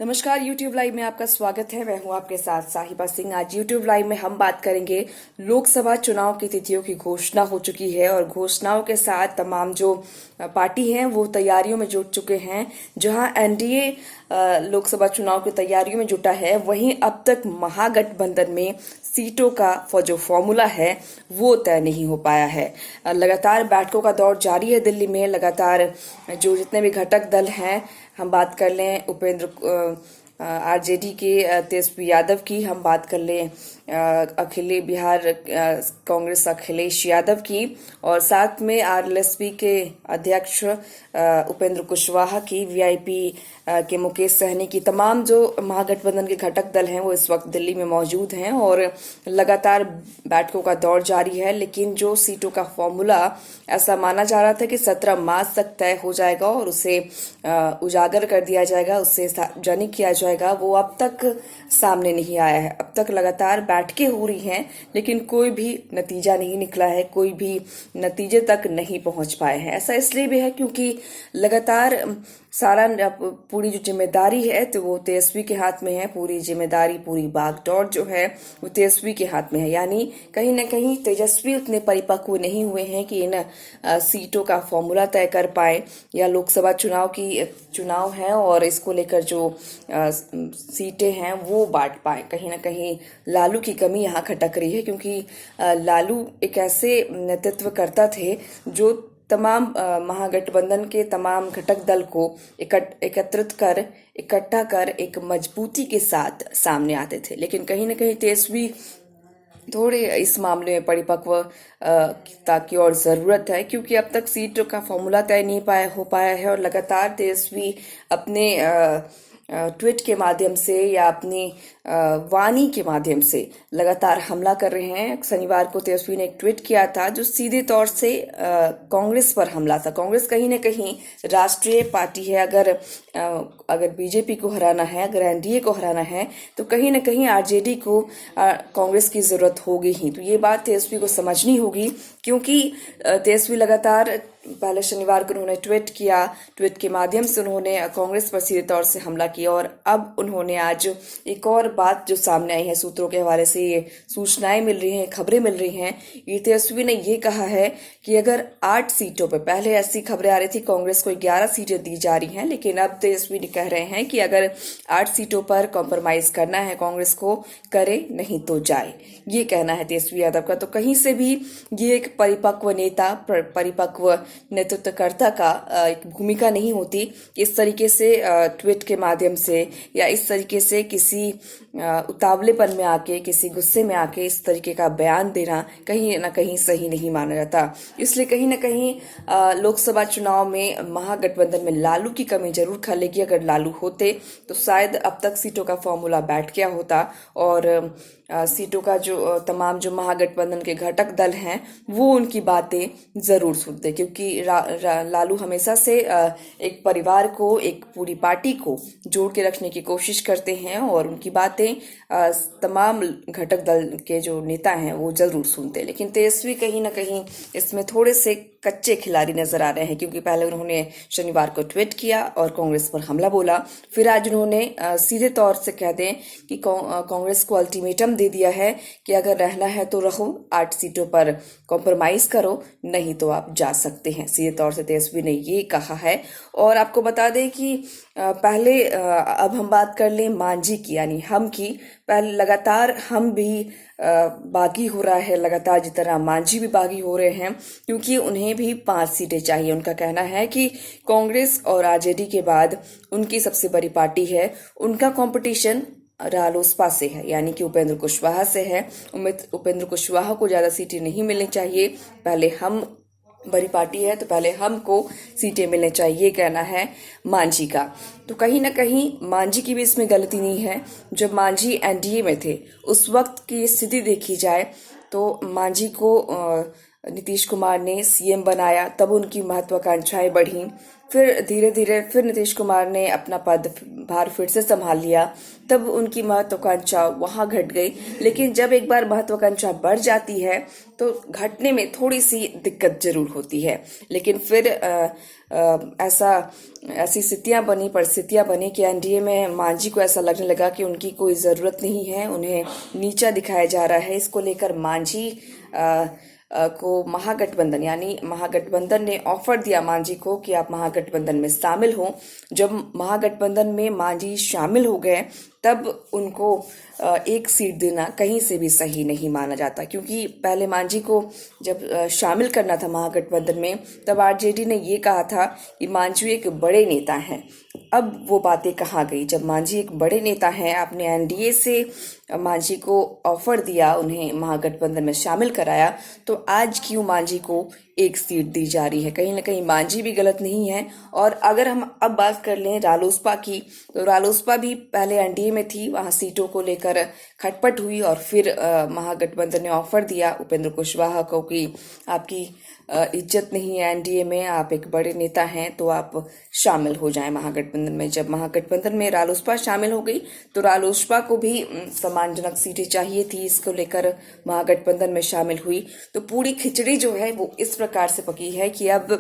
नमस्कार। YouTube live में आपका स्वागत है। मैं हूं आपके साथ साहिबा सिंह। आज YouTube लाइव में हम बात करेंगे, लोकसभा चुनाव की तिथियों की घोषणा हो चुकी है और घोषणाओं के साथ तमाम जो पार्टी हैं वो तैयारियों में जुट चुके हैं। जहां एनडीए लोकसभा चुनाव की तैयारियों में जुटा है, वहीं अब तक महागठबंधन में सीटों का जो फॉर्मूला है वो तय नहीं हो पाया है। लगातार बैठकों का दौर जारी है दिल्ली में। लगातार जो जितने भी घटक दल हैं, हम बात कर लें आरजेडी के तेजस्वी यादव की, हम बात कर लें अखिल बिहार कांग्रेस अखिलेश यादव की, और साथ में आरएलएसपी के अध्यक्ष उपेंद्र कुशवाहा की, वीआईपी के मुकेश सहनी की, तमाम जो महागठबंधन के घटक दल हैं वो इस वक्त दिल्ली में मौजूद हैं और लगातार बैठकों का दौर जारी है। लेकिन जो सीटों का फॉर्मूला ऐसा माना जा रहा था कि 17 मार्च तक तय हो जाएगा और उसे उजागर कर दिया जाएगा, उससे सार्वजनिक किया जाएगा, वो अब तक सामने नहीं आया है। अब तक लगातार बैठकें हो रही हैं लेकिन कोई भी नतीजा नहीं निकला है, कोई भी नतीजे तक नहीं पहुंच पाए हैं। ऐसा इसलिए भी है क्योंकि लगातार सारा पूरी जो जिम्मेदारी है तो वो तेजस्वी के हाथ में है। पूरी जिम्मेदारी, पूरी बागडोर जो है वो तेजस्वी के हाथ में है। यानी कहीं ना कहीं तेजस्वी उतने परिपक्व नहीं हुए हैं कि इन सीटों का फॉर्मूला तय कर पाए, या लोकसभा चुनाव है और इसको लेकर जो सीटें हैं वो बांट पाए। कहीं ना कहीं लालू की कमी यहाँ खटक रही है, क्योंकि लालू एक ऐसे नेतृत्वकर्ता थे जो तमाम महागठबंधन के तमाम घटक दल को इकट्ठा कर एक मजबूती के साथ सामने आते थे। लेकिन कहीं ना कहीं तेजस्वी थोड़े इस मामले में परिपक्वता की और जरूरत है, क्योंकि अब तक सीटों का फॉर्मूला तय नहीं हो पाया है और लगातार तेजस्वी अपने ट्वीट के माध्यम से या अपनी वाणी के माध्यम से लगातार हमला कर रहे हैं। शनिवार को तेजस्वी ने एक ट्वीट किया था जो सीधे तौर से कांग्रेस पर हमला था। कांग्रेस कहीं न कहीं राष्ट्रीय पार्टी है। अगर बीजेपी को हराना है, अगर एनडीए को हराना है, तो कहीं न कहीं आरजेडी को कांग्रेस की जरूरत होगी ही। तो ये बात तेजस्वी को समझनी होगी, क्योंकि तेजस्वी लगातार पहले शनिवार को उन्होंने ट्वीट किया, ट्वीट के माध्यम से उन्होंने कांग्रेस पर सीधे तौर से हमला किया, और अब उन्होंने आज एक और बात जो सामने आई है, सूत्रों के हवाले से ये सूचनाएं मिल रही हैं, खबरें मिल रही हैं। ये तेजस्वी ने ये कहा है कि अगर 8 सीटों पर, पहले ऐसी खबरें आ रही थी कांग्रेस को 11 सीटें दी जा रही हैं, लेकिन अब तेजस्वी ने कह रहे हैं कि अगर 8 सीटों पर कॉम्प्रोमाइज करना है कांग्रेस को, करे, नहीं तो जाए। ये कहना है तेजस्वी यादव का। तो कहीं से भी ये एक परिपक्व नेता, परिपक्व नेतृत्वकर्ता का एक भूमिका नहीं होती इस तरीके से ट्वीट के माध्यम से, या इस तरीके से किसी उतावलेपन में आके, किसी गुस्से में आके इस तरीके का बयान देना कहीं ना कहीं सही नहीं माना जाता। इसलिए कहीं ना कहीं लोकसभा चुनाव में महागठबंधन में लालू की कमी जरूर खलेगी। अगर लालू होते तो शायद अब तक सीटों का फॉर्मूला बैठ गया होता और सीटों का जो तमाम जो महागठबंधन के घटक दल हैं वो उनकी बातें जरूर सुनते, क्योंकि लालू हमेशा से एक परिवार को, एक पूरी पार्टी को जोड़ के रखने की कोशिश करते हैं और उनकी बातें तमाम घटक दल के जो नेता हैं वो जरूर सुनते हैं। लेकिन तेजस्वी कहीं ना कहीं इसमें थोड़े से कच्चे खिलाड़ी नजर आ रहे हैं, क्योंकि पहले उन्होंने शनिवार को ट्वीट किया और कांग्रेस पर हमला बोला, फिर आज उन्होंने सीधे तौर से कह दें कि कांग्रेस को अल्टीमेटम दे दिया है कि अगर रहना है तो रहो, 8 सीटों पर कॉम्प्रोमाइज करो, नहीं तो आप जा सकते हैं। सीधे तौर से तेजस्वी ने ये कहा है। और आपको बता दें कि पहले अब हम बात कर लें मांझी की, यानी हम की। पहले लगातार हम भी बागी हो रहा है, लगातार जिस तरह मांझी भी बागी हो रहे हैं, क्योंकि उन्हें भी 5 सीटें चाहिए। उनका कहना है कि कांग्रेस और आरजेडी के बाद उनकी सबसे बड़ी पार्टी है, उनका कंपटीशन रालोसपा से है, यानी कि उपेंद्र कुशवाहा से है। उपेंद्र कुशवाहा को ज्यादा सीटें नहीं मिलनी चाहिए। पहले हम बड़ी पार्टी है तो पहले हमको सीटें मिलने चाहिए, कहना है मांझी का। तो कहीं ना कहीं मांझी की भी इसमें गलती नहीं है। जब मांझी एनडीए में थे उस वक्त की स्थिति देखी जाए तो मांझी को नीतीश कुमार ने सीएम बनाया तब उनकी महत्वाकांक्षाएं बढ़ी। फिर धीरे धीरे फिर नीतीश कुमार ने अपना पदभार फिर से संभाल लिया, तब उनकी महत्वाकांक्षा वहां घट गई। लेकिन जब एक बार महत्वाकांक्षा बढ़ जाती है तो घटने में थोड़ी सी दिक्कत जरूर होती है। लेकिन फिर ऐसी परिस्थितियां बनी कि एनडीए में मांझी को ऐसा लगने लगा कि उनकी कोई ज़रूरत नहीं है, उन्हें नीचा दिखाया जा रहा है। इसको लेकर मांझी को महागठबंधन ने ऑफर दिया मांझी को कि आप महागठबंधन में शामिल हो। जब महागठबंधन में मांझी शामिल हो गए तब उनको एक सीट देना कहीं से भी सही नहीं माना जाता, क्योंकि पहले मांझी को जब शामिल करना था महागठबंधन में तब आरजेडी ने ये कहा था कि मांझी एक बड़े नेता हैं। अब वो बातें कहाँ गई? जब मांझी एक बड़े नेता हैं, आपने एनडीए से मांझी को ऑफर दिया, उन्हें महागठबंधन में शामिल कराया, तो आज क्यों मांझी को एक सीट दी जा रही है? कहीं ना कहीं मांझी भी गलत नहीं है। और अगर हम अब बात कर लें रालोसपा की, तो रालोसपा भी पहले एनडीए में थी, वहां सीटों को लेकर खटपट हुई और फिर महागठबंधन ने ऑफर दिया उपेंद्र कुशवाहा को कि आपकी इज्जत नहीं है एनडीए में, आप एक बड़े नेता हैं तो आप शामिल हो जाएं महागठबंधन में। जब महागठबंधन में रालोसपा शामिल हो गई तो रालोसपा को भी सम्मानजनक सीटें चाहिए थी, इसको लेकर महागठबंधन में शामिल हुई। तो पूरी खिचड़ी जो है वो इस प्रकार से पकी है कि अब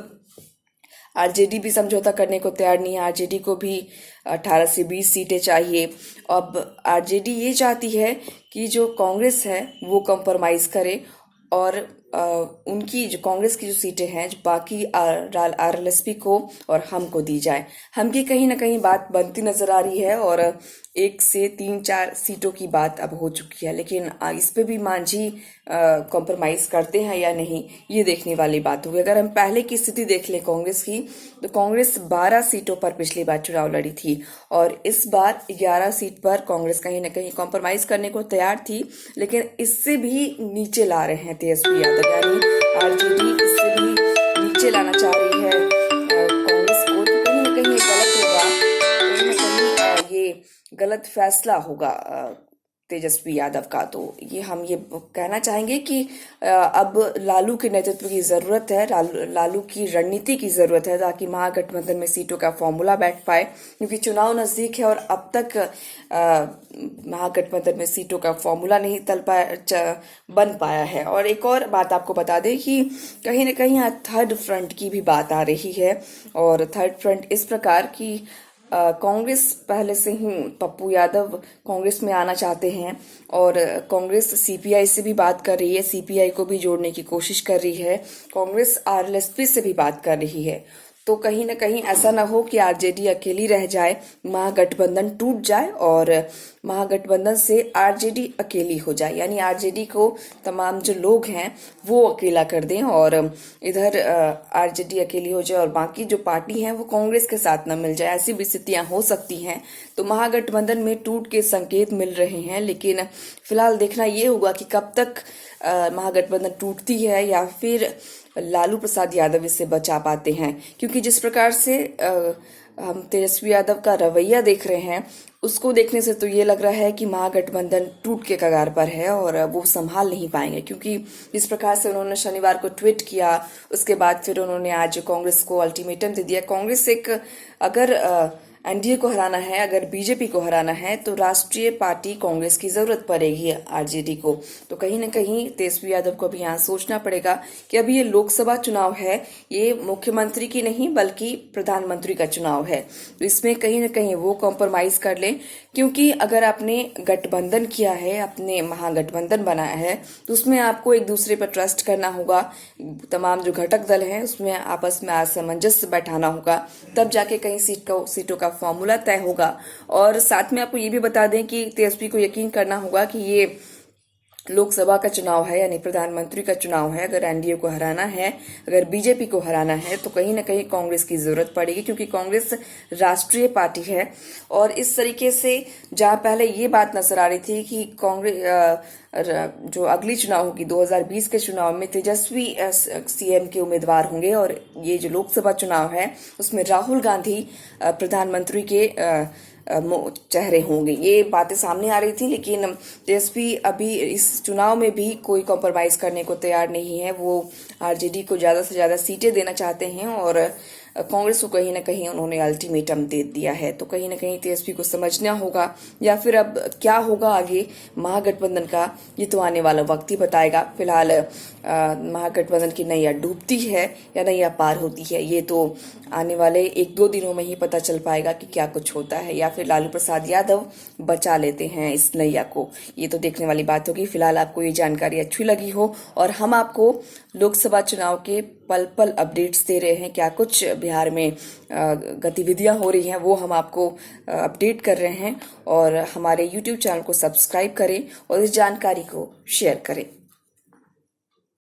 आरजेडी भी समझौता करने को तैयार नहीं है। आरजेडी को भी 18 से 20 सीटें चाहिए। अब आरजेडी ये चाहती है कि जो कांग्रेस है वो कॉम्प्रोमाइज करे और उनकी जो कांग्रेस की जो सीटें हैं जो बाकी आरएलएसपी को और हमको दी जाए। हम की कहीं ना कहीं बात बनती नजर आ रही है और 1 से 3-4 सीटों की बात अब हो चुकी है। लेकिन इस पे भी मांझी कॉम्प्रोमाइज करते हैं या नहीं, ये देखने वाली बात होगी। अगर हम पहले की स्थिति देख लें कांग्रेस की, तो कांग्रेस 12 सीटों पर पिछली बार चुनाव लड़ी थी और इस बार 11 सीट पर कांग्रेस कहीं ना कहीं कॉम्प्रोमाइज करने को तैयार थी। लेकिन इससे भी नीचे ला रहे हैं तेजस्वी यादव, यानी आरजेडी इससे भी नीचे लाना चाह रही है कांग्रेस को। तो कहीं ना कहीं ये गलत होगा, कहीं ना कहीं ये गलत फैसला होगा तेजस्वी यादव का। तो हम ये कहना चाहेंगे कि अब लालू के नेतृत्व की जरूरत है, लालू की रणनीति की जरूरत है, ताकि महागठबंधन में सीटों का फॉर्मूला बैठ पाए, क्योंकि चुनाव नजदीक है और अब तक महागठबंधन में सीटों का फॉर्मूला नहीं बन पाया है। और एक और बात आपको बता दें कि कहीं ना कहीं यहाँ थर्ड फ्रंट की भी बात आ रही है। और थर्ड फ्रंट इस प्रकार की कांग्रेस पहले से ही पप्पू यादव कांग्रेस में आना चाहते हैं और कांग्रेस सीपीआई से भी बात कर रही है, सीपीआई को भी जोड़ने की कोशिश कर रही है, कांग्रेस आरएलएसपी से भी बात कर रही है। तो कहीं ना कहीं ऐसा ना हो कि आरजेडी अकेली रह जाए, महागठबंधन टूट जाए और महागठबंधन से आरजेडी अकेली हो जाए, यानी आरजेडी को तमाम जो लोग हैं वो अकेला कर दें और इधर आरजेडी अकेली हो जाए और बाकी जो पार्टी हैं वो कांग्रेस के साथ न मिल जाए। ऐसी भी स्थितियां हो सकती हैं। तो महागठबंधन में टूट के संकेत मिल रहे हैं, लेकिन फिलहाल देखना ये होगा कि कब तक महागठबंधन टूटती है या फिर लालू प्रसाद यादव इससे बचा पाते हैं। क्योंकि जिस प्रकार से हम तेजस्वी यादव का रवैया देख रहे हैं, उसको देखने से तो ये लग रहा है कि महागठबंधन टूट के कगार पर है और वो संभाल नहीं पाएंगे। क्योंकि जिस प्रकार से उन्होंने शनिवार को ट्वीट किया, उसके बाद फिर उन्होंने आज कांग्रेस को अल्टीमेटम दे दिया। कांग्रेस अगर एनडीए को हराना है, अगर बीजेपी को हराना है, तो राष्ट्रीय पार्टी कांग्रेस की जरूरत पड़ेगी आरजेडी को। तो कहीं ना कहीं तेजस्वी यादव को भी यहाँ सोचना पड़ेगा कि अभी ये लोकसभा चुनाव है, ये मुख्यमंत्री की नहीं बल्कि प्रधानमंत्री का चुनाव है। तो इसमें कहीं ना कहीं वो कॉम्प्रोमाइज कर लें, क्योंकि अगर आपने गठबंधन किया है, अपने महागठबंधन बनाया है, तो उसमें आपको एक दूसरे पर ट्रस्ट करना होगा। तमाम जो घटक दल हैं उसमें आपस में सामंजस्य बैठाना होगा, तब जाके कहीं सीटों का फॉर्मूला तय होगा। और साथ में आपको ये भी बता दें कि तेजस्वी को यकीन करना होगा कि ये लोकसभा का चुनाव है, यानी प्रधानमंत्री का चुनाव है। अगर एनडीए को हराना है, अगर बीजेपी को हराना है, तो कहीं ना कहीं कांग्रेस की जरूरत पड़ेगी, क्योंकि कांग्रेस राष्ट्रीय पार्टी है। और इस तरीके से जहां पहले ये बात नजर आ रही थी कि कांग्रेस जो अगली चुनाव होगी 2020 के चुनाव में तेजस्वी सीएम के उम्मीदवार होंगे और ये जो लोकसभा चुनाव है उसमें राहुल गांधी प्रधानमंत्री के चेहरे होंगे। ये बातें सामने आ रही थी, लेकिन तेजस्वी अभी इस चुनाव में भी कोई कॉम्प्रोमाइज करने को तैयार नहीं है। वो आरजेडी को ज्यादा से ज्यादा सीटें देना चाहते हैं और कांग्रेस को कहीं ना कहीं उन्होंने अल्टीमेटम दे दिया है। तो कहीं ना कहीं तेजस्वी को समझना होगा, या फिर अब क्या होगा आगे महागठबंधन का, ये तो आने वाला वक्त ही बताएगा। फिलहाल महागठबंधन की नैया डूबती है या नैया पार होती है, ये तो आने वाले 1-2 दिनों में ही पता चल पाएगा कि क्या कुछ होता है, या फिर लालू प्रसाद यादव बचा लेते हैं इस नैया को। ये तो देखने वाली बात होगी। फिलहाल आपको ये जानकारी अच्छी लगी हो और हम आपको लोकसभा चुनाव के पल पल अपडेट्स दे रहे हैं, क्या कुछ बिहार में गतिविधियां हो रही हैं वो हम आपको अपडेट कर रहे हैं। और हमारे YouTube चैनल को सब्सक्राइब करें और इस जानकारी को शेयर करें।